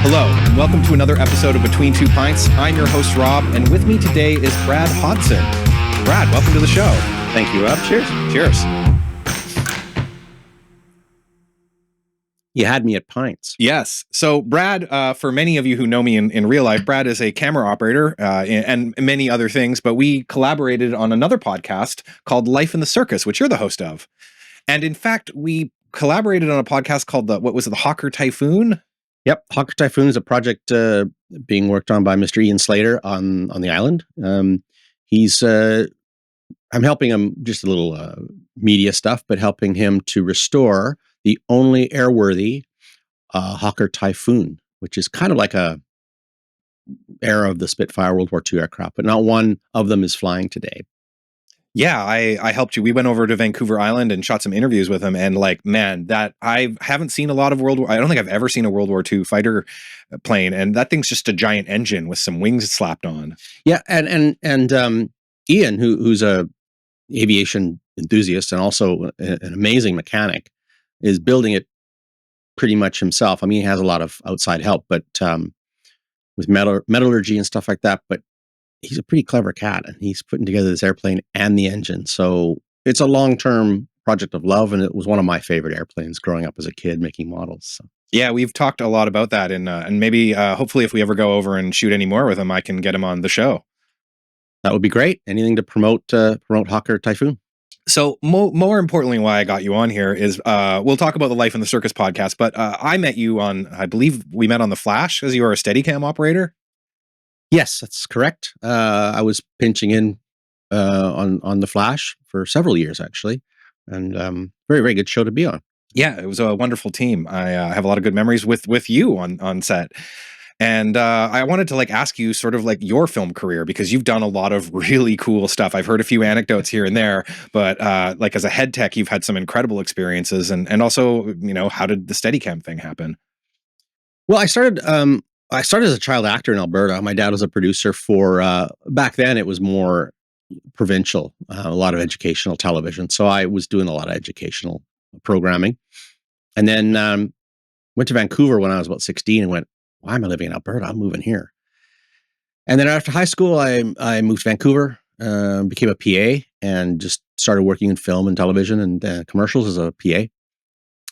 Hello, and welcome to another episode of Between Two Pints. I'm your host, Rob, and with me today is Brad Hodson. Brad, welcome to the show. Thank you, Rob. Cheers. Cheers. You had me at pints. Yes. So Brad, for many of you who know me in real life, Brad is a camera operator and many other things, but we collaborated on another podcast called Life in the Circus, which you're the host of. And in fact, we collaborated on a podcast called the Hawker Typhoon? Yep. Hawker Typhoon is a project being worked on by Mr. Ian Slater on the island. I'm helping him just a little media stuff, but helping him to restore the only airworthy Hawker Typhoon, which is kind of like a era of the Spitfire World War II aircraft, but not one of them is flying today. Yeah, I helped you. We went over to Vancouver Island and shot some interviews with him. And that I haven't seen a lot of I don't think I've ever seen a World War II fighter plane. And that thing's just a giant engine with some wings slapped on. Yeah. And Ian, who's a aviation enthusiast and also an amazing mechanic, is building it pretty much himself. I mean, he has a lot of outside help, but with metallurgy and stuff like that. But he's a pretty clever cat, and he's putting together this airplane and the engine. So it's a long-term project of love, and it was one of my favorite airplanes growing up as a kid making models. So. Yeah, we've talked a lot about that, and maybe hopefully if we ever go over and shoot any more with him, I can get him on the show. That would be great. Anything to promote Hawker Typhoon. So more importantly, why I got you on here is we'll talk about the Life in the Circus podcast, but I met you I believe we met on The Flash as you were a Steadicam operator. Yes, that's correct. I was pinching in on The Flash for several years, actually, and very, very good show to be on. Yeah, it was a wonderful team. I have a lot of good memories with you on set. And I wanted to ask you sort of your film career, because you've done a lot of really cool stuff. I've heard a few anecdotes here and there, but as a head tech, you've had some incredible experiences. And also, how did the Steadicam thing happen? Well, I started as a child actor in Alberta. My dad was a producer for, back then it was more provincial, a lot of educational television. So I was doing a lot of educational programming. And then went to Vancouver when I was about 16 and went, why am I living in Alberta? I'm moving here. And then after high school, I moved to Vancouver, became a PA, and just started working in film and television and commercials as a PA.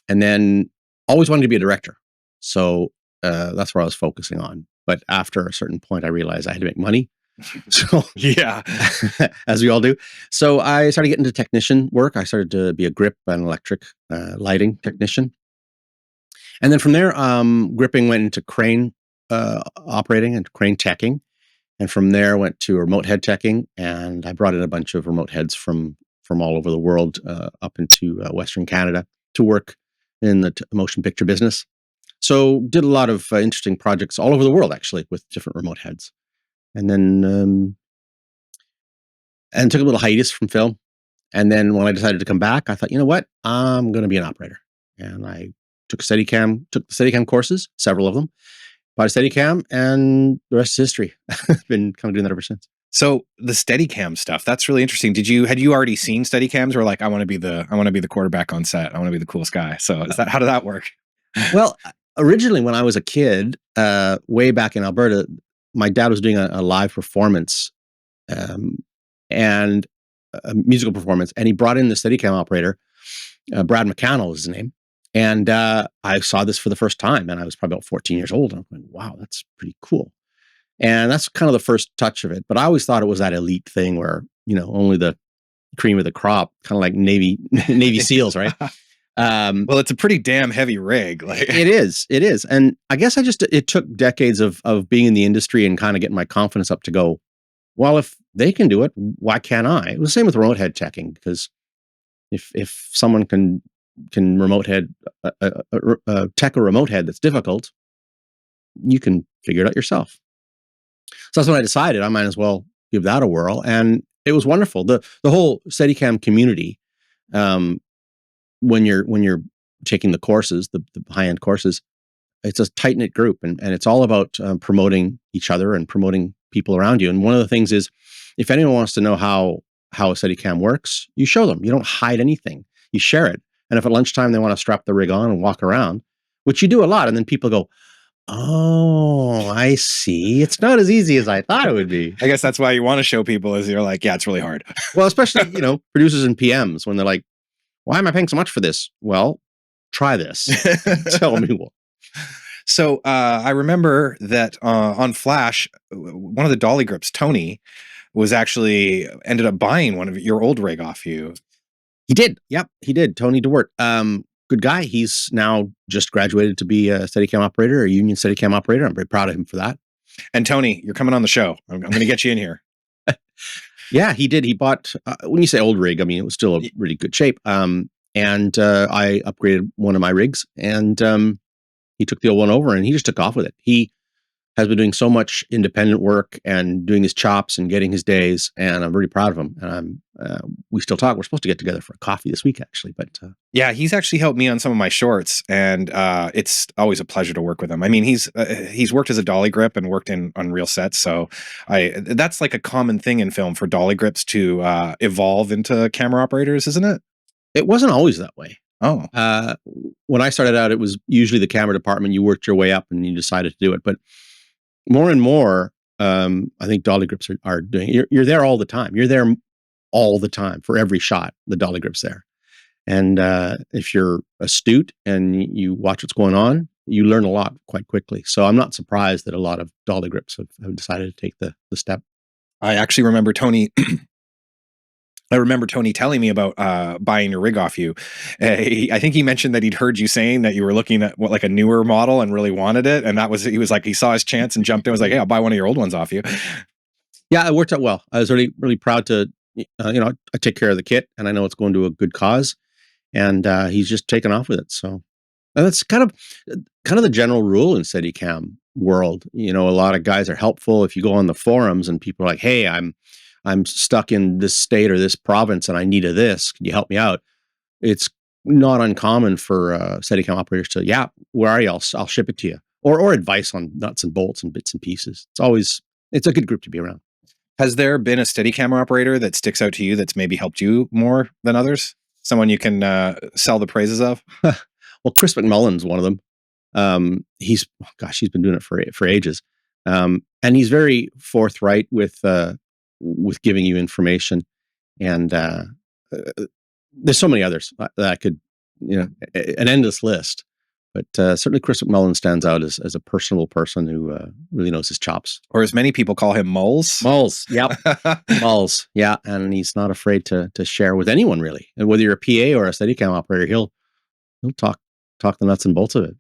And then always wanted to be a director. So that's where I was focusing on. But after a certain point, I realized I had to make money. So yeah, as we all do. So I started getting into technician work. I started to be a grip and electric lighting technician. And then from there, gripping went into crane operating and crane teching. And from there went to remote head teching. And I brought in a bunch of remote heads from all over the world up into Western Canada to work in the motion picture business. So did a lot of interesting projects all over the world, actually, with different remote heads. And then and took a little hiatus from film. And then when I decided to come back, I thought, you know what? I'm going to be an operator. And I took the Steadicam courses, several of them, bought a Steadicam, and the rest is history. I've been kind of doing that ever since. So the Steadicam stuff, that's really interesting. had you already seen Steadicams, or I want to be the quarterback on set. I want to be the coolest guy. So how did that work? Well, originally when I was a kid, way back in Alberta, my dad was doing a live performance and a musical performance, and he brought in the Steadicam operator, Brad McCannell is his name. And I saw this for the first time, and I was probably about 14 years old. And I'm like, wow, that's pretty cool. And that's kind of the first touch of it. But I always thought it was that elite thing where, only the cream of the crop, kind of like Navy SEALs, right? Well, it's a pretty damn heavy rig. It is. And I guess it took decades of being in the industry and kind of getting my confidence up to go, well, if they can do it, why can't I? It was the same with remote head teching, because if someone can remote head tech a remote head that's difficult, you can figure it out yourself. So that's when I decided I might as well give that a whirl, and it was wonderful. The whole Steadicam community, when you're taking the courses, the high-end courses, it's a tight-knit group, and it's all about promoting each other and promoting people around you. And one of the things is, if anyone wants to know how a Steadicam works, you show them. You don't hide anything. You share it. And if at lunchtime they want to strap the rig on and walk around, which you do a lot, and then people go, Oh, I see. It's not as easy as I thought it would be. I guess that's why you want to show people is you're like, yeah, it's really hard. Well, especially, producers and PMs when they're like, why am I paying so much for this? Well, try this. Tell me what. So I remember that on Flash, one of the dolly grips, Tony, was actually ended up buying one of your old rig off you. He did. Yep, he did. Tony DeWert. Good guy. He's now just graduated to be a Steadicam operator, a union Steadicam operator. I'm very proud of him for that. And Tony, you're coming on the show. I'm going to get you in here. Yeah, he did. He bought, when you say old rig, I mean, it was still a really good shape. And I upgraded one of my rigs, and he took the old one over and he just took off with it. He has been doing so much independent work and doing his chops and getting his days, and I'm really proud of him. And we still talk. We're supposed to get together for a coffee this week, actually. But yeah, he's actually helped me on some of my shorts, and it's always a pleasure to work with him. I mean, he's worked as a dolly grip and worked on real sets, so that's like a common thing in film for dolly grips to evolve into camera operators, isn't it? It wasn't always that way. Oh, when I started out, it was usually the camera department. You worked your way up and you decided to do it, but more and more, I think dolly grips are doing. You're there all the time. You're there all the time for every shot. The dolly grip's there, and if you're astute and you watch what's going on, you learn a lot quite quickly. So I'm not surprised that a lot of dolly grips have decided to take the step. I actually remember Tony. I remember Tony telling me about buying your rig off you. I think he mentioned that he'd heard you saying that you were looking at like a newer model and really wanted it, and he was like, he saw his chance and jumped in. Was like, "Hey, I'll buy one of your old ones off you." Yeah, it worked out well. I was really proud to, I take care of the kit, and I know it's going to a good cause, and he's just taken off with it. So and that's kind of the general rule in Steadicam world. A lot of guys are helpful. If you go on the forums and people are like, "Hey, I'm stuck in this state or this province and I need this. Can you help me out?" It's not uncommon for Steadicam operators to, "Yeah, where are you? I'll ship it to you." Or advice on nuts and bolts and bits and pieces. It's a good group to be around. Has there been a Steadicam operator that sticks out to you that's maybe helped you more than others? Someone you can sell the praises of? Well, Chris McMullen's one of them. He's been doing it for ages. And he's very forthright with giving you information, and there's so many others that I could, an endless list, but certainly Chris McMullen stands out as a personable person who really knows his chops. Or as many people call him, Moles. Yep. Moles, yeah, and he's not afraid to share with anyone, really. And whether you're a PA or a Steadicam operator, he'll talk the nuts and bolts of it.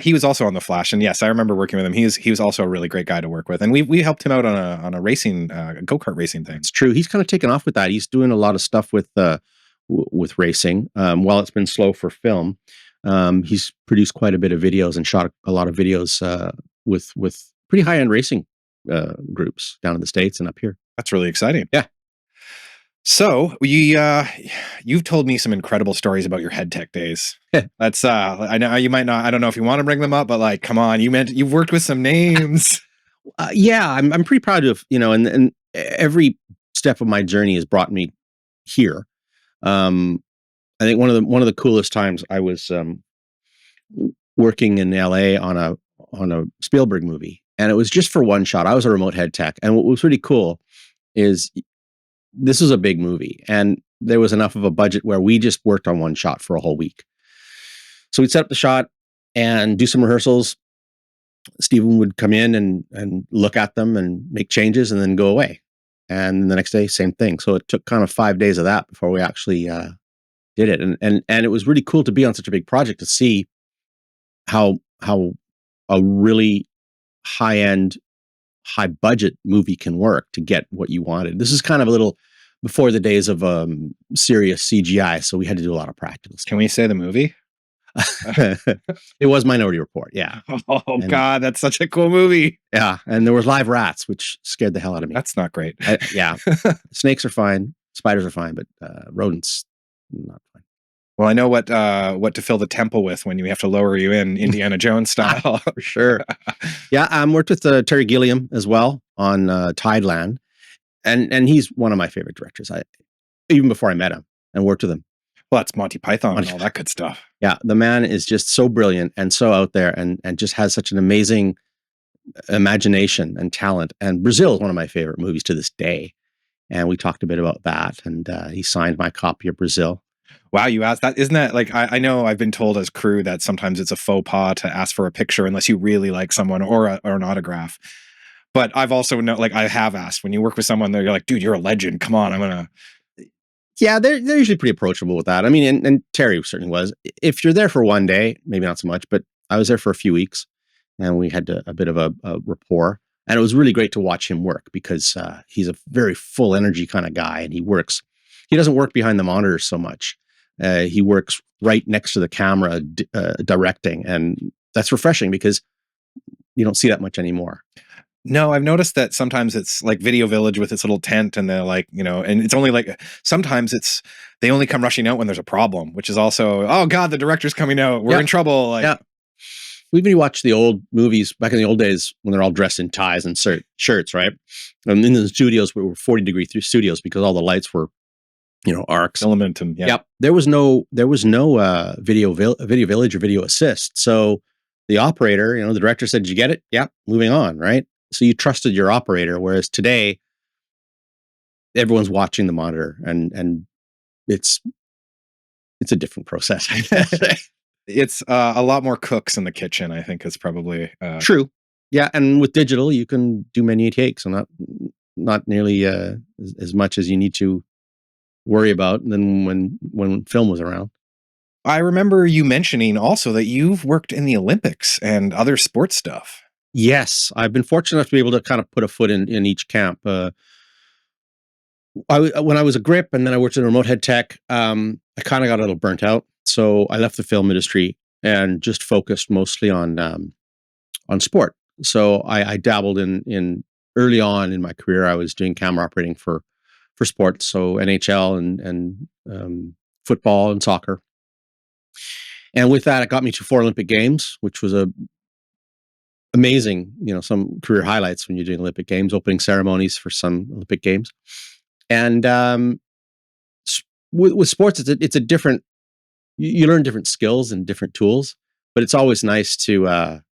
He was also on the Flash, and yes, I remember working with him. He was also a really great guy to work with, and we helped him out on a racing go-kart racing thing. It's true. He's kind of taken off with that. He's doing a lot of stuff with racing. While it's been slow for film, he's produced quite a bit of videos and shot a lot of videos with pretty high-end racing groups down in the States and up here. That's really exciting. Yeah. So you've told me some incredible stories about your head tech days. That's I know you might not. I don't know if you want to bring them up, but like, come on, you've worked with some names. Yeah, I'm pretty proud of and every step of my journey has brought me here. I think one of the coolest times I was working in LA on a Spielberg movie, and it was just for one shot. I was a remote head tech, and what was really cool is this was a big movie, and there was enough of a budget where we just worked on one shot for a whole week. So we'd set up the shot and do some rehearsals. Steven would come in and look at them and make changes and then go away. And the next day, same thing. So it took kind of 5 days of that before we actually did it. And it was really cool to be on such a big project to see how a really high-end, high-budget movie can work to get what you wanted. This is kind of a little before the days of serious CGI, so we had to do a lot of practical stuff. Can we say the movie? It was Minority Report, yeah. God, that's such a cool movie. Yeah, and there was live rats, which scared the hell out of me. That's not great. Yeah, snakes are fine, spiders are fine, but rodents, not fine. Well, I know what to fill the temple with when you have to lower you in Indiana Jones style. For sure. Yeah, I worked with Terry Gilliam as well on Tideland, and he's one of my favorite directors. Even before I met him and worked with him. Well, that's Monty Python and all that good stuff. Yeah, the man is just so brilliant and so out there, and just has such an amazing imagination and talent. And Brazil is one of my favorite movies to this day. And we talked a bit about that, and he signed my copy of Brazil. Wow, you asked that. Isn't that like, I know I've been told as crew that sometimes it's a faux pas to ask for a picture unless you really like someone, or an autograph. But I've also know, like, I have asked when you work with someone, they're like, dude, you're a legend. Come on, I'm gonna. Yeah, they're usually pretty approachable with that. I mean, and Terry certainly was. If you're there for one day, maybe not so much, but I was there for a few weeks, and we had a bit of a rapport. And it was really great to watch him work, because he's a very full energy kind of guy, and he works. He doesn't work behind the monitors so much. He works right next to the camera, directing, and that's refreshing because you don't see that much anymore. No, I've noticed that sometimes it's like Video Village with its little tent, and they're like, and it's only like, sometimes they only come rushing out when there's a problem, which is also, oh God, the director's coming out. We're in trouble. Like, yeah. We've been watched the old movies back in the old days when they're all dressed in ties and shirts, right? And in the studios, we were 40-degree through studios because all the lights were, arcs. Filament and Yep. There was no video village or video assist. So the operator, the director said, "Did you get it?" Yep. Moving on, right? So you trusted your operator, whereas today everyone's watching the monitor, and it's a different process. It's a lot more cooks in the kitchen, I think, is probably true. Yeah, and with digital, you can do many takes, and not nearly as much as you need to worry about than when film was around. I remember you mentioning also that you've worked in the Olympics and other sports stuff. Yes, I've been fortunate enough to be able to kind of put a foot in each camp. When I was a grip, and then I worked in remote head tech, I kind of got a little burnt out. So I left the film industry and just focused mostly on sport. So I dabbled in early on in my career. I was doing camera operating for sports, so NHL and football and soccer. And with that, it got me to 4 Olympic Games, which was amazing. Some career highlights when you're doing Olympic Games, opening ceremonies for some Olympic Games. And with sports, it's a different. You learn different skills and different tools, but it's always nice to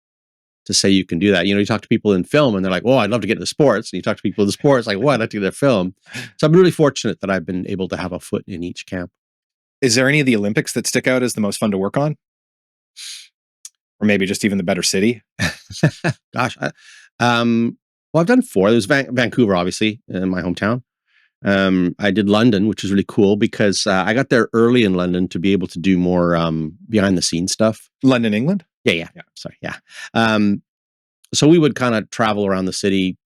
say you can do that. You talk to people in film, and they're like, "Well, I'd love to get into sports." And you talk to people in sports, like, "Well, I'd like to get into film." So I'm really fortunate that I've been able to have a foot in each camp. Is there any of the Olympics that stick out as the most fun to work on? Or maybe just even the better city? Gosh, well, I've done 4. There's Vancouver, obviously, in my hometown. I did London, which is really cool because I got there early in London to be able to do more behind the scenes stuff. London, England? Yeah. Sorry, yeah. So we would kind of travel around the city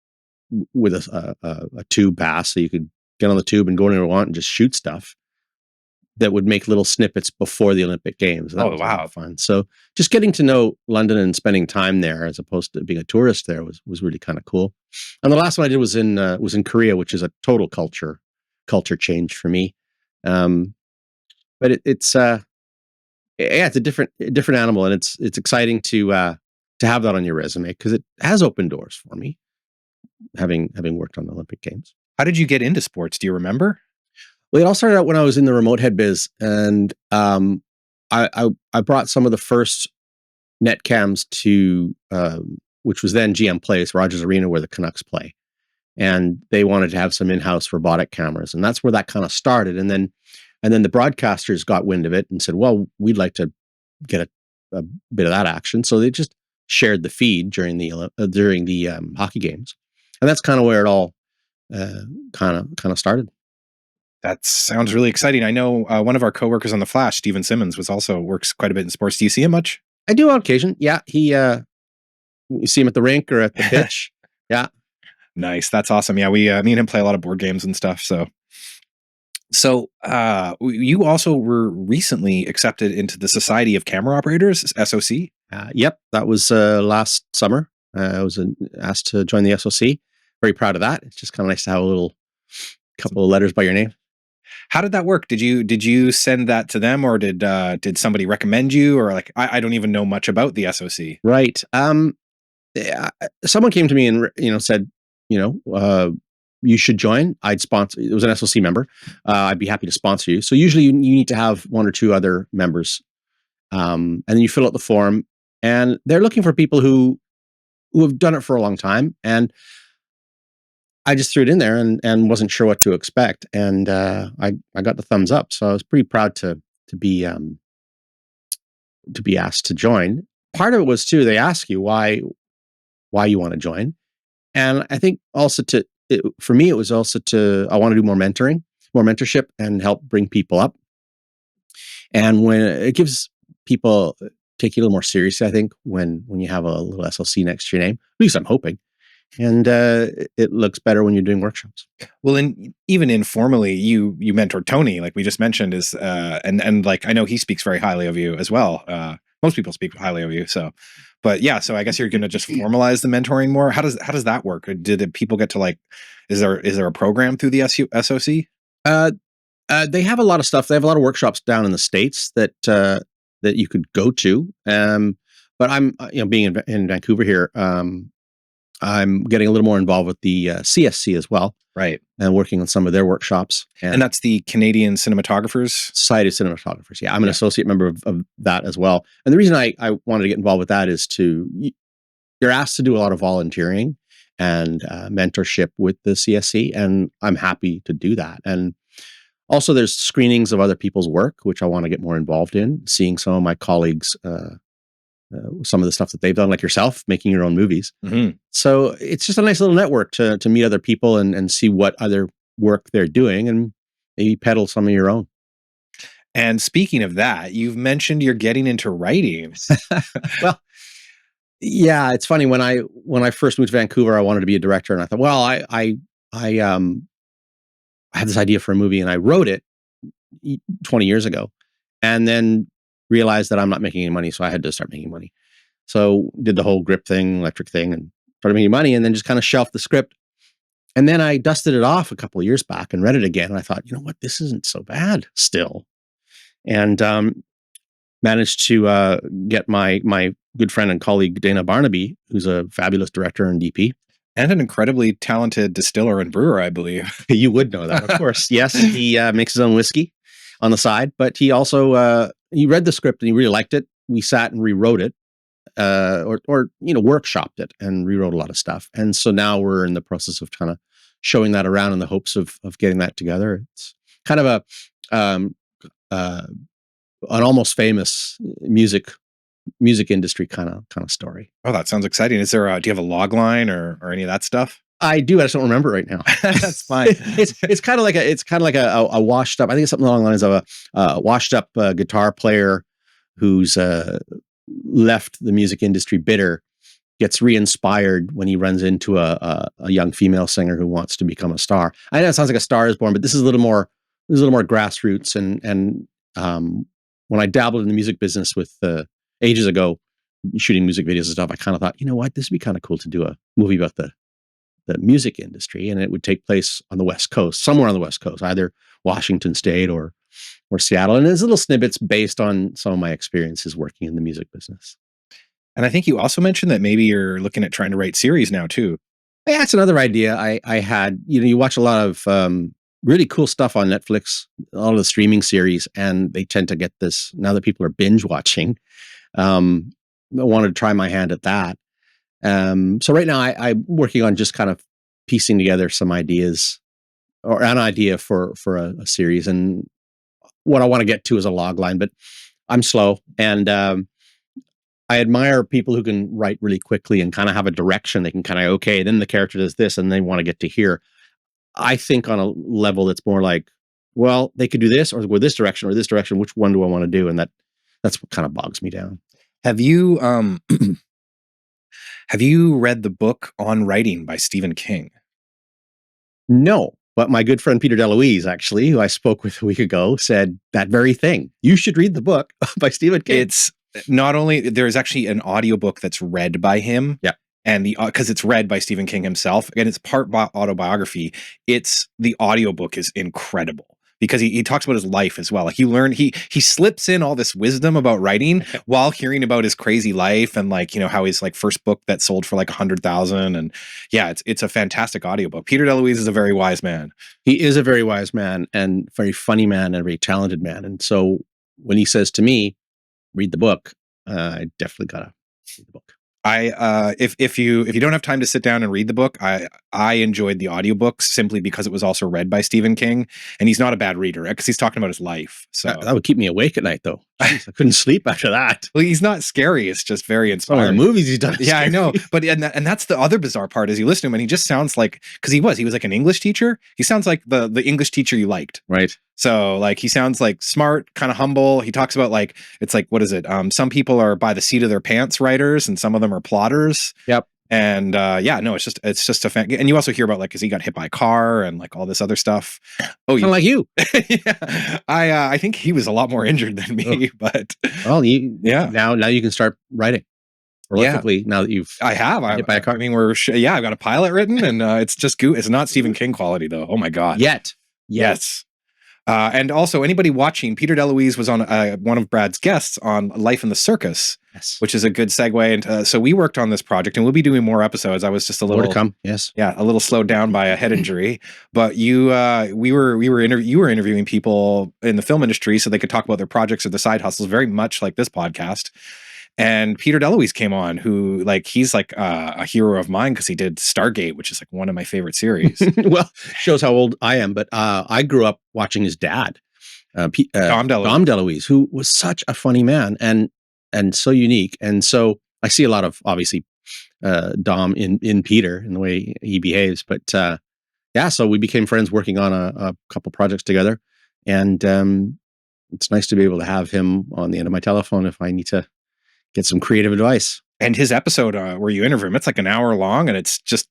with a tube pass, so you could get on the tube and go anywhere you want and just shoot stuff that would make little snippets before the Olympic Games. That was a lot of fun. So just getting to know London and spending time there as opposed to being a tourist there was really kind of cool. And the last one I did was in Korea, which is a total culture change for me. But it's a different animal, and it's exciting to have that on your resume because it has opened doors for me, having worked on the Olympic Games. How did you get into sports? Do you remember? Well, it all started out when I was in the remote head biz, and I brought some of the first net cams to which was then GM Place, Rogers Arena, where the Canucks play, and they wanted to have some in-house robotic cameras, and that's where that kind of started. And then the broadcasters got wind of it and said, "Well, we'd like to get a bit of that action," so they just shared the feed during the hockey games, and that's kind of where it all kind of started. That sounds really exciting. I know one of our coworkers on The Flash, Steven Simmons, works quite a bit in sports. Do you see him much? I do on occasion. Yeah, you see him at the rink or at the pitch. Yeah, nice. That's awesome. Yeah, we me and him play a lot of board games and stuff. So you also were recently accepted into the Society of Camera Operators, SOC. Yep, that was last summer. I was asked to join the SOC. Very proud of that. It's just kind of nice to have a little couple of letters by your name. How did that work? Did you send that to them, or did somebody recommend you, or like I don't even know much about the SOC? Right. Someone came to me and said, you should join. I'd sponsor. It was an SOC member. I'd be happy to sponsor you. So usually you need to have one or two other members, and then you fill out the form. And they're looking for people who have done it for a long time. And I just threw it in there and wasn't sure what to expect. And I got the thumbs up. So I was pretty proud to be asked to join. Part of it was too, they ask you why you want to join. And I think also for me, it was also I want to do more mentorship and help bring people up. And when it gives people take you a little more seriously, I think when you have a little SLC next to your name, at least I'm hoping. And it looks better when you're doing workshops. Well, and even informally, you mentored Tony, like we just mentioned, and like I know he speaks very highly of you as well. Most people speak highly of you, so. But yeah, so I guess you're going to just formalize the mentoring more. How does that work? Did people get to like? Is there a program through the SOC? They have a lot of stuff. They have a lot of workshops down in the States that you could go to. But I'm being in Vancouver here. I'm getting a little more involved with the CSC as well. Right. And working on some of their workshops. And that's the Canadian Cinematographers? Society of Cinematographers. Yeah, I'm an associate member of that as well. And the reason I wanted to get involved with that is you're asked to do a lot of volunteering and mentorship with the CSC, and I'm happy to do that. And also there's screenings of other people's work, which I want to get more involved in, seeing some of my colleagues some of the stuff that they've done, like yourself, making your own movies. Mm-hmm. So it's just a nice little network to meet other people and see what other work they're doing and maybe peddle some of your own. And speaking of that, you've mentioned you're getting into writing. Well, yeah, it's funny. When I first moved to Vancouver, I wanted to be a director, and I thought, well, I had this idea for a movie, and I wrote it 20 years ago, and then realized that I'm not making any money, so I had to start making money. So did the whole grip thing, electric thing, and started making money, and then just kind of shelved the script. And then I dusted it off a couple of years back and read it again, and I thought, you know what, this isn't so bad still. And managed to get my good friend and colleague Dana Barnaby, who's a fabulous director and DP. And an incredibly talented distiller and brewer, I believe. You would know that, of course. Yes, he makes his own whiskey on the side, but he also he read the script and he really liked it. We sat and rewrote it, or workshopped it and rewrote a lot of stuff. And so now we're in the process of kind of showing that around in the hopes of getting that together. It's kind of an almost famous music industry kind of story. Oh, that sounds exciting. Is there do you have a log line or any of that stuff? I do. I just don't remember it right now. That's fine. It's kind of like a washed up. I think it's something along the lines of a washed up guitar player who's left the music industry bitter, gets re-inspired when he runs into a young female singer who wants to become a star. I know it sounds like A Star Is Born, but this is a little more grassroots. And when I dabbled in the music business with ages ago, shooting music videos and stuff, I kind of thought, you know what, this would be kind of cool to do a movie about the music industry, and it would take place on the West Coast, somewhere on the West Coast, either Washington State or Seattle. And there's little snippets based on some of my experiences working in the music business. And I think you also mentioned that maybe you're looking at trying to write series now too. Yeah, that's another idea I had. You watch a lot of really cool stuff on Netflix, all of the streaming series, and they tend to get this, now that people are binge watching, I wanted to try my hand at that. So right now I'm working on just kind of piecing together some ideas or an idea for a series. And what I want to get to is a log line, but I'm slow. And I admire people who can write really quickly and kind of have a direction. They can kind of, okay, then the character does this and they want to get to here. I think on a level that's more like, well, they could do this or go this direction or this direction. Which one do I want to do? And that's what kind of bogs me down. Have you have you read the book On Writing by Stephen King? No, but my good friend Peter DeLuise, actually, who I spoke with a week ago, said that very thing. You should read the book by Stephen King. It's not only, there's actually an audiobook that's read by him. Yeah. And because it's read by Stephen King himself, and it's part autobiography. The audiobook is incredible because he talks about his life as well. Like he slips in all this wisdom about writing while hearing about his crazy life and like, how his like first book that sold for like 100,000. And yeah, it's a fantastic audiobook. Peter DeLuise is a very wise man. He is a very wise man and very funny man and a very talented man. And so when he says to me, read the book, I definitely gotta read the book. If you don't have time to sit down and read the book, I enjoyed the audiobooks simply because it was also read by Stephen King, and he's not a bad reader because he's talking about his life. So that would keep me awake at night, though. Jeez, I couldn't sleep after that. Well, he's not scary. It's just very inspiring. Some of the movies he's done. Yeah, I know. But and that's the other bizarre part is you listen to him and he just sounds like, because he was like an English teacher. He sounds like the English teacher you liked. Right. So like he sounds like smart, kind of humble. He talks about like, it's like, what is it? Some people are by the seat of their pants writers and some of them are plotters. Yep. And yeah, no, it's just a fan. And you also hear about like, because he got hit by a car and like all this other stuff. Oh, kind of like you. Yeah. I think he was a lot more injured than me, but well, now you can start writing prolifically now that you've hit by a car. I mean, I've got a pilot written and it's just it's not Stephen King quality though. Oh my God. Yes. And also, anybody watching, Peter DeLuise was on one of Brad's guests on Life in the Circus, which is a good segue. And so we worked on this project, and we'll be doing more episodes. I was just a little more to come. Yes, yeah, a little slowed down by a head injury. But you were interviewing people in the film industry so they could talk about their projects or the side hustles, very much like this podcast. And Peter DeLuise came on, who like he's like a hero of mine because he did Stargate, which is like one of my favorite series. Well, shows how old I am, but I grew up watching his dad, Dom DeLuise, who was such a funny man and so unique. And so I see a lot of obviously Dom in Peter in the way he behaves. But yeah, so we became friends working on a couple projects together, and it's nice to be able to have him on the end of my telephone if I need to get some creative advice. And his episode where you interview him, it's like an hour long and it's just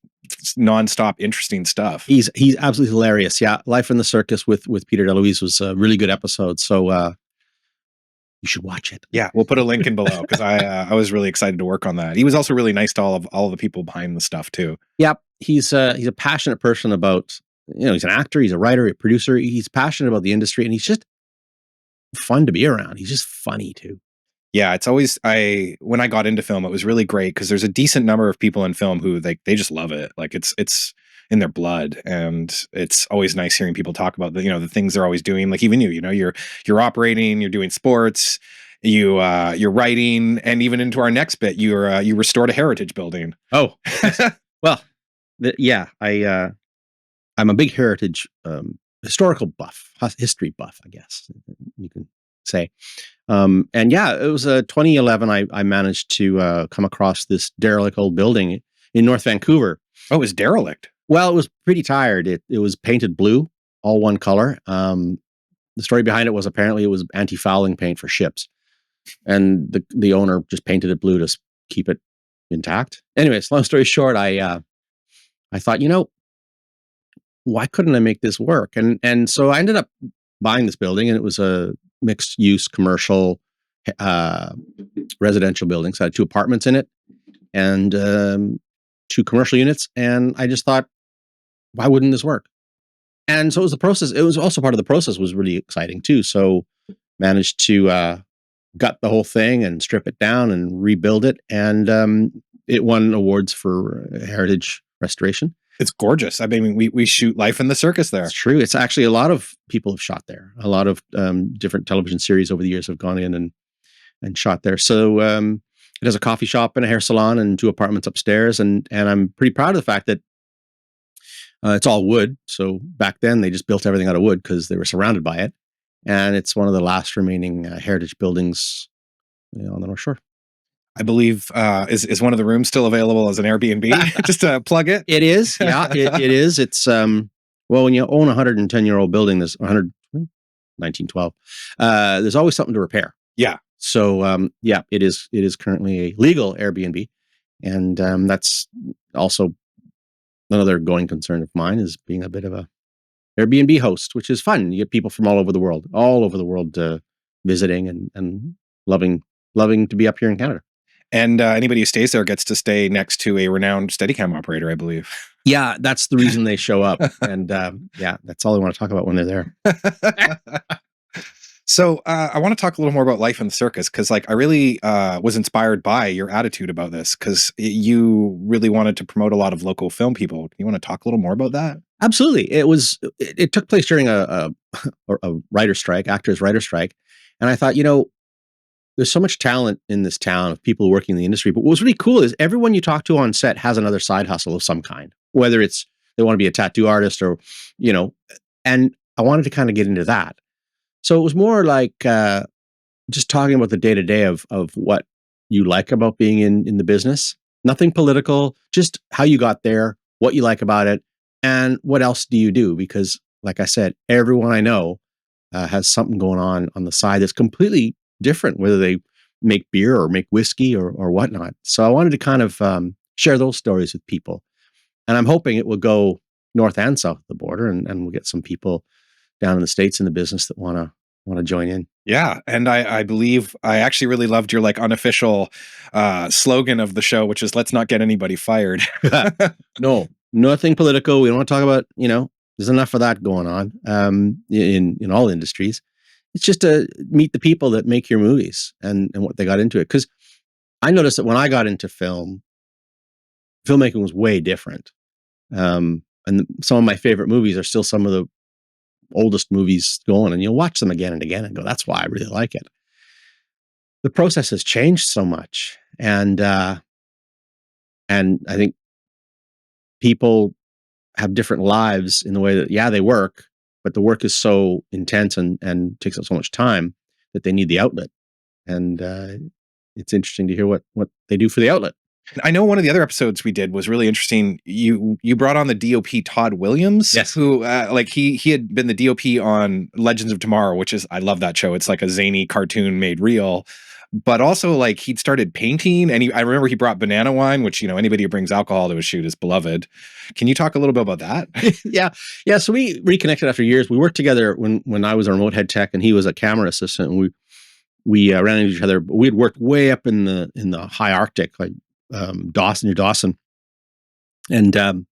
nonstop interesting stuff. He's absolutely hilarious. Yeah. Life in the Circus with Peter DeLuise was a really good episode. So you should watch it. Yeah. We'll put a link in below because I was really excited to work on that. He was also really nice to all of the people behind the stuff too. Yep. He's a passionate person about, he's an actor, he's a writer, a producer. He's passionate about the industry and he's just fun to be around. He's just funny too. Yeah, it's always when I got into film, it was really great because there's a decent number of people in film who they just love it. Like it's in their blood, and it's always nice hearing people talk about the things they're always doing. Like even you're operating, you're doing sports, you're writing, and even into our next bit, you restored a heritage building. Oh, well, yeah, I'm a big heritage historical buff, history buff, I guess you can say. And yeah, it was 2011. I managed to come across this derelict old building in North Vancouver. Oh, it was derelict. Well, it was pretty tired. It was painted blue, all one color. The story behind it was apparently it was anti-fouling paint for ships, and the owner just painted it blue to keep it intact. Anyways, long story short, I thought, why couldn't I make this work? And so I ended up buying this building, and it was a mixed use commercial residential building. So I had 2 apartments in it and 2 commercial units. And I just thought, why wouldn't this work? And so it was the process. It was also part of the process was really exciting too. So managed to gut the whole thing and strip it down and rebuild it. And it won awards for heritage restoration. It's gorgeous. I mean, we shoot Life in the Circus there. It's true. It's actually a lot of people have shot there. A lot of different television series over the years have gone in and shot there. So it has a coffee shop and a hair salon and 2 apartments upstairs. And I'm pretty proud of the fact that it's all wood. So back then they just built everything out of wood because they were surrounded by it. And it's one of the last remaining heritage buildings on the North Shore. I believe is one of the rooms still available as an Airbnb? Just to plug it. It is. Yeah, it is. It's well, when you own a 110-year-old building, there's 1912. There's always something to repair. Yeah. So yeah, it is currently a legal Airbnb, and that's also another going concern of mine is being a bit of a Airbnb host, which is fun. You get people from all over the world visiting and loving to be up here in Canada. And anybody who stays there gets to stay next to a renowned Steadicam operator, I believe. Yeah, that's the reason they show up. And yeah, that's all I want to talk about when they're there. So I want to talk a little more about life in the circus, because like I really was inspired by your attitude about this, because you really wanted to promote a lot of local film people. You want to talk a little more about that? Absolutely. It took place during a writer strike, actors writer strike. And I thought, there's so much talent in this town of people working in the industry. But what was really cool is everyone you talk to on set has another side hustle of some kind, whether it's they want to be a tattoo artist or, and I wanted to kind of get into that. So it was more like just talking about the day to day of what you like about being in the business. Nothing political, just how you got there, what you like about it, and what else do you do? Because, like I said, everyone I know has something going on the side that's completely different, whether they make beer or make whiskey or whatnot. So I wanted to kind of share those stories with people, and I'm hoping it will go north and south of the border, and we'll get some people down in the States in the business that want to join in. Yeah, and I believe I actually really loved your like unofficial slogan of the show, which is "Let's not get anybody fired." No, nothing political. We don't want to talk about, there's enough of that going on in all industries. It's just to meet the people that make your movies and what they got into it. Because I noticed that when I got into filmmaking was way different. And some of my favorite movies are still some of the oldest movies going, and you'll watch them again and again and go, that's why I really like it. The process has changed so much. And I think people have different lives in the way that, yeah, they work, but the work is so intense and takes up so much time that they need the outlet. And it's interesting to hear what they do for the outlet. I know one of the other episodes we did was really interesting. You brought on the DOP Todd Williams, Yes. who like he had been the DOP on Legends of Tomorrow, which is, I love that show. It's like a zany cartoon made real. But also, like, he'd started painting, and I remember he brought banana wine, which, anybody who brings alcohol to a shoot is beloved. Can you talk a little bit about that? Yeah. So we reconnected after years. We worked together when I was a remote head tech and he was a camera assistant, and we ran into each other. We had worked way up in the high Arctic, like Dawson, and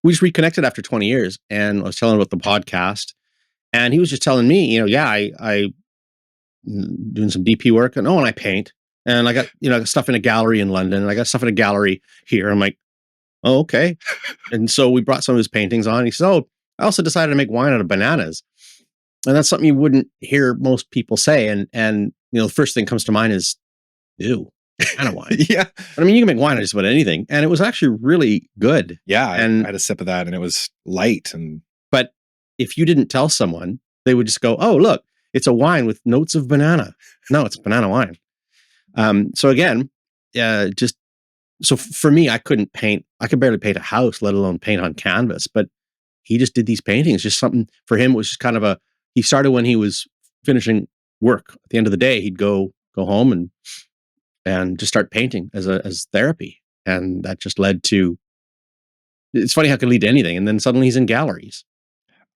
we just reconnected after 20 years. And I was telling him about the podcast, and he was just telling me, I doing some DP work, and I paint, and I got stuff in a gallery in London, and I got stuff in a gallery here. I'm like, oh, okay. And so we brought some of his paintings on. He said, oh, I also decided to make wine out of bananas, and that's something you wouldn't hear most people say. And the first thing comes to mind is, ew, banana wine. Yeah, but I mean, you can make wine out of just about anything, and it was actually really good. Yeah, and I had a sip of that, and it was light. But if you didn't tell someone, they would just go, oh, look, it's a wine with notes of banana. No, it's banana wine. So again, so for me, I couldn't paint. I could barely paint a house, let alone paint on canvas. But he just did these paintings. Just something for him was just kind of he started when he was finishing work. At the end of the day, he'd go home and just start painting as therapy. And that just led to, it's funny how it could lead to anything. And then suddenly he's in galleries.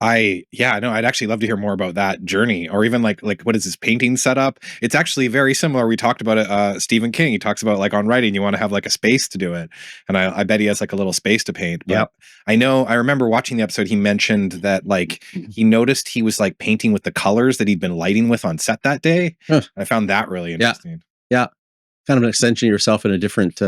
I'd actually love to hear more about that journey, or even like what is his painting setup? It's actually very similar. We talked about it. Stephen King, he talks about, like, on writing, you want to have like a space to do it. And I bet he has like a little space to paint. But Yep. I remember watching the episode, he mentioned that like he noticed he was like painting with the colors that he'd been lighting with on set that day. Huh. I found that really interesting. Yeah. Kind of an extension of yourself in a different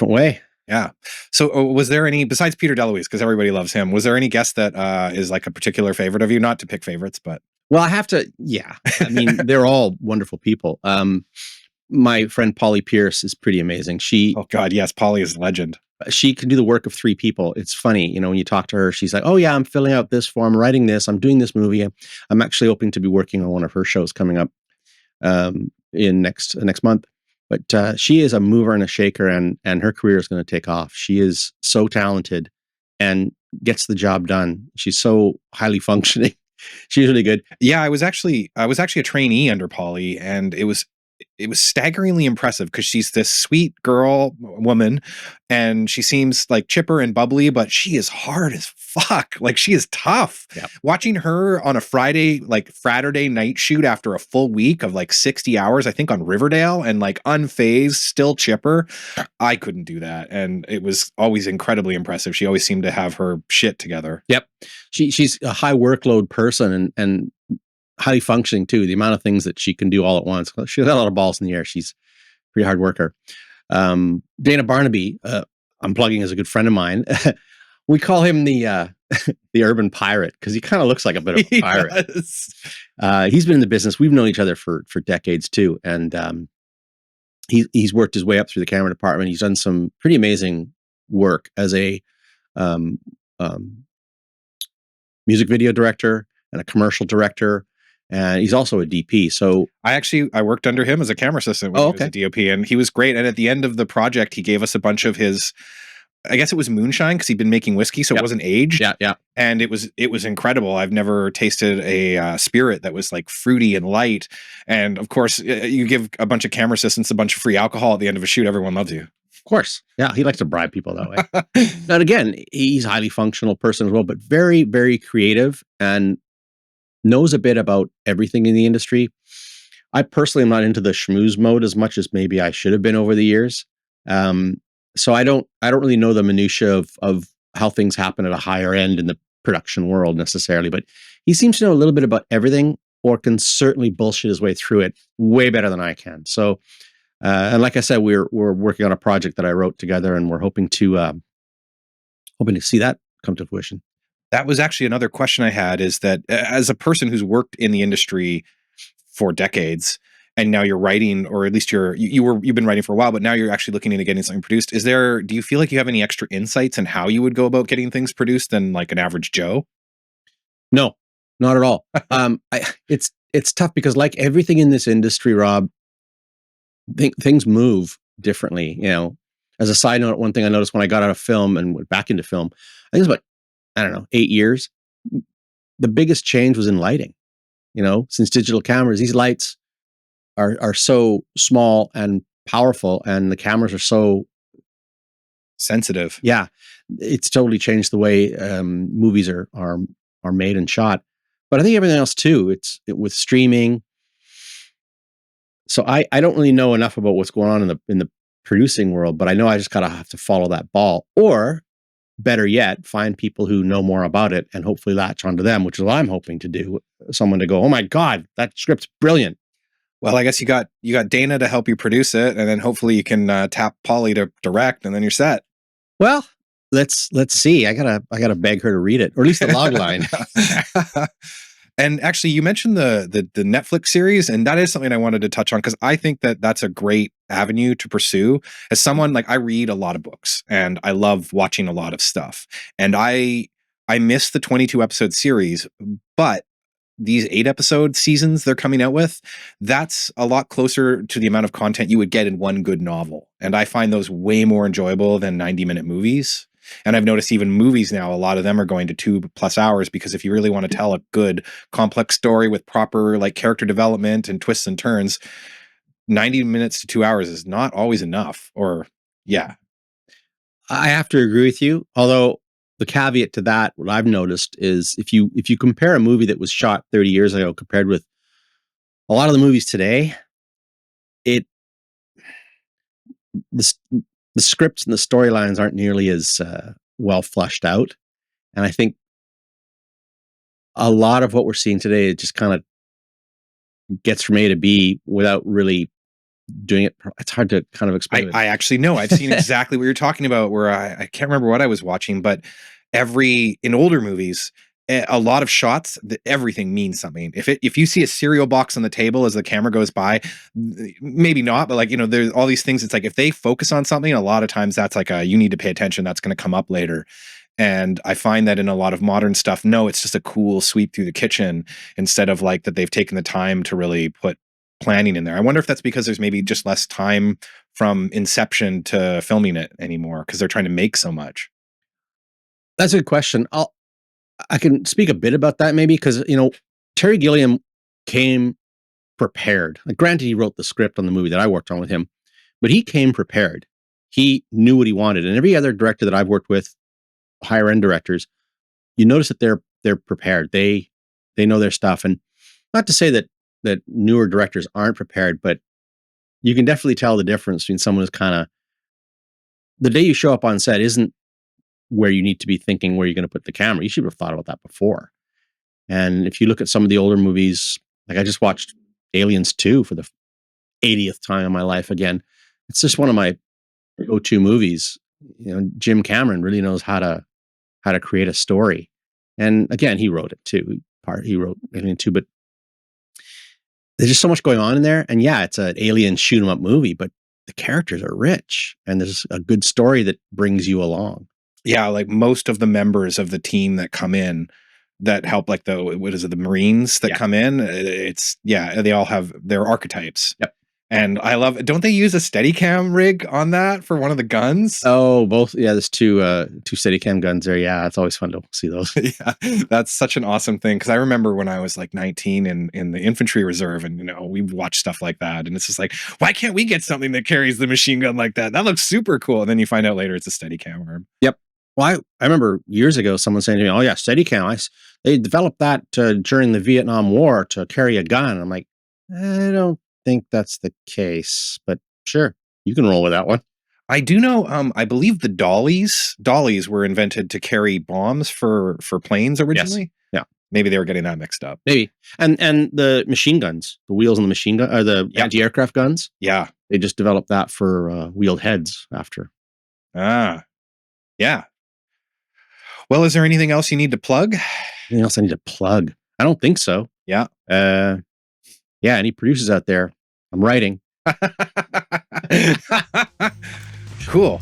way. Yeah. So was there any, besides Peter DeLuise, because everybody loves him, was there any guest that is like a particular favorite of you? Not to pick favorites, but. Well, I have to, yeah. I mean, they're all wonderful people. My friend Polly Pierce is pretty amazing. Oh God, yes, Polly is a legend. She can do the work of three people. It's funny, when you talk to her, she's like, oh yeah, I'm filling out this form, writing this, I'm doing this movie. I'm actually hoping to be working on one of her shows coming up in next month. But she is a mover and a shaker, and her career is going to take off. She is so talented and gets the job done. She's so highly functioning. She's really good. Yeah, I was actually a trainee under Polly, and it was it was staggeringly impressive because she's this sweet girl woman, and she seems like chipper and bubbly, but she is hard as fuck. Like, she is tough. Yeah. Watching her on a Friday, like Friday night shoot after a full week of like 60 hours, I think on Riverdale, and like unfazed, still chipper, I couldn't do that. And it was always incredibly impressive. She always seemed to have her shit together. Yep. She's a high workload person and highly functioning too. The amount of things that she can do all at once. She's got a lot of balls in the air. She's a pretty hard worker. Dana Barnaby, I'm plugging, as a good friend of mine. We call him the the urban pirate because he kind of looks like a bit of a pirate. He's been in the business. We've known each other for decades too, and he's worked his way up through the camera department. He's done some pretty amazing work as a um, music video director and a commercial director, and he's also a DP. So I worked under him as a camera assistant when he was a DOP, and he was great. And at the end of the project, he gave us a bunch of his, I guess it was moonshine, because he'd been making whiskey, so it wasn't aged. Yeah. And it was incredible. I've never tasted a spirit that was like fruity and light. And of course, you give a bunch of camera assistants a bunch of free alcohol at the end of a shoot, everyone loves you. Of course. Yeah, he likes to bribe people that way. And again, he's a highly functional person as well, but very, very creative and knows a bit about everything in the industry. I personally am not into the schmooze mode as much as maybe I should have been over the years. So I don't really know the minutia of how things happen at a higher end in the production world necessarily, but he seems to know a little bit about everything, or can certainly bullshit his way through it way better than I can. So, and like I said, we're working on a project that I wrote together, and we're hoping to see that come to fruition. That was actually another question I had, is that as a person who's worked in the industry for decades, and now you're writing, or at least you've been writing for a while, but now you're actually looking into getting something produced. Do you feel like you have any extra insights in how you would go about getting things produced than like an average Joe? No, not at all. It's tough because, like everything in this industry, Rob, things move differently. You know, as a side note, one thing I noticed when I got out of film and went back into film, I think it was about, I don't know, 8 years. The biggest change was in lighting. You know, since digital cameras, these lights are so small and powerful, and the cameras are so sensitive. Yeah, it's totally changed the way movies are made and shot. But I think everything else too. With streaming. So I don't really know enough about what's going on in the producing world, but I know I just gotta have to follow that ball, or better yet, find people who know more about it and hopefully latch onto them, which is what I'm hoping to do. Someone to go, oh my God, that script's brilliant. Well, I guess you got Dana to help you produce it, and then hopefully you can tap Polly to direct, and then you're set. Well, let's see. I gotta beg her to read it, or at least the log line. And actually, you mentioned the Netflix series, and that is something I wanted to touch on, because I think that that's a great avenue to pursue. As someone, like, I read a lot of books and I love watching a lot of stuff, and I miss the 22 episode series, but these 8 episode seasons they're coming out with, that's a lot closer to the amount of content you would get in one good novel, and I find those way more enjoyable than 90-minute movies. And I've noticed even movies now, a lot of them are going to 2+ hours, because if you really want to tell a good complex story with proper like character development and twists and turns, 90 minutes to 2 hours is not always enough. Or yeah. I have to agree with you. Although the caveat to that, what I've noticed is if you compare a movie that was shot 30 years ago compared with a lot of the movies today, the scripts and the storylines aren't nearly as well flushed out. And I think a lot of what we're seeing today, it just kind of gets from A to B without really doing it. It's hard to kind of explain. I actually know. I've seen exactly what you're talking about, where I can't remember what I was watching, but in older movies, a lot of shots, everything means something. If you see a cereal box on the table as the camera goes by, maybe not, but like, there's all these things. It's like, if they focus on something, a lot of times that's like you need to pay attention. That's going to come up later. And I find that in a lot of modern stuff, no, it's just a cool sweep through the kitchen, instead of like that they've taken the time to really put planning in there. I wonder if that's because there's maybe just less time from inception to filming it anymore, because they're trying to make so much. That's a good question. I can speak a bit about that maybe, because Terry Gilliam came prepared. Like, granted, he wrote the script on the movie that I worked on with him, but he came prepared. He knew what he wanted. And every other director that I've worked with, higher end directors, you notice that they're prepared. They know their stuff. And not to say that newer directors aren't prepared, but you can definitely tell the difference between someone who's kind of, the day you show up on set isn't where you need to be thinking where you're going to put the camera. You should have thought about that before. And if you look at some of the older movies, like I just watched Aliens 2 for the 80th time in my life again. It's just one of my go-to movies. You know, Jim Cameron really knows how to create a story. And again, he wrote it too. He wrote Alien 2, but there's just so much going on in there. And yeah, it's an alien shoot 'em up movie, but the characters are rich and there's a good story that brings you along. Yeah, like most of the members of the team that come in that help, like the Marines that come in, they all have their archetypes. Yep. And I love, don't they use a Steadicam rig on that for one of the guns? Oh, both. Yeah, there's two Steadicam guns there. Yeah, it's always fun to see those. Yeah, that's such an awesome thing. Because I remember when I was like 19 in the infantry reserve, and we watched stuff like that, and it's just like, why can't we get something that carries the machine gun like that? That looks super cool. And then you find out later it's a Steadicam arm. Yep. Well, I remember years ago someone saying to me, "Oh yeah, Steadicam. They developed that during the Vietnam War to carry a gun." I'm like, I don't think that's the case, but sure, you can roll with that one. I do know, I believe the dollies were invented to carry bombs for planes originally. Yes. Yeah. Maybe they were getting that mixed up. Maybe. And the machine guns, the wheels on the machine gun, or the anti-aircraft guns. Yeah. They just developed that for wheeled heads after. Ah. Yeah. Well, is there anything else you need to plug? Anything else I need to plug? I don't think so. Yeah. Yeah, any producers out there, I'm writing. Cool.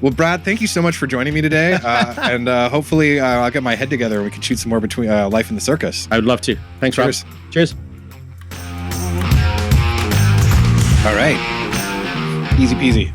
Well, Brad, thank you so much for joining me today. And hopefully I'll get my head together and we can shoot some more between Life in the Circus. I would love to. Thanks, Rob. Cheers. All right. Easy peasy.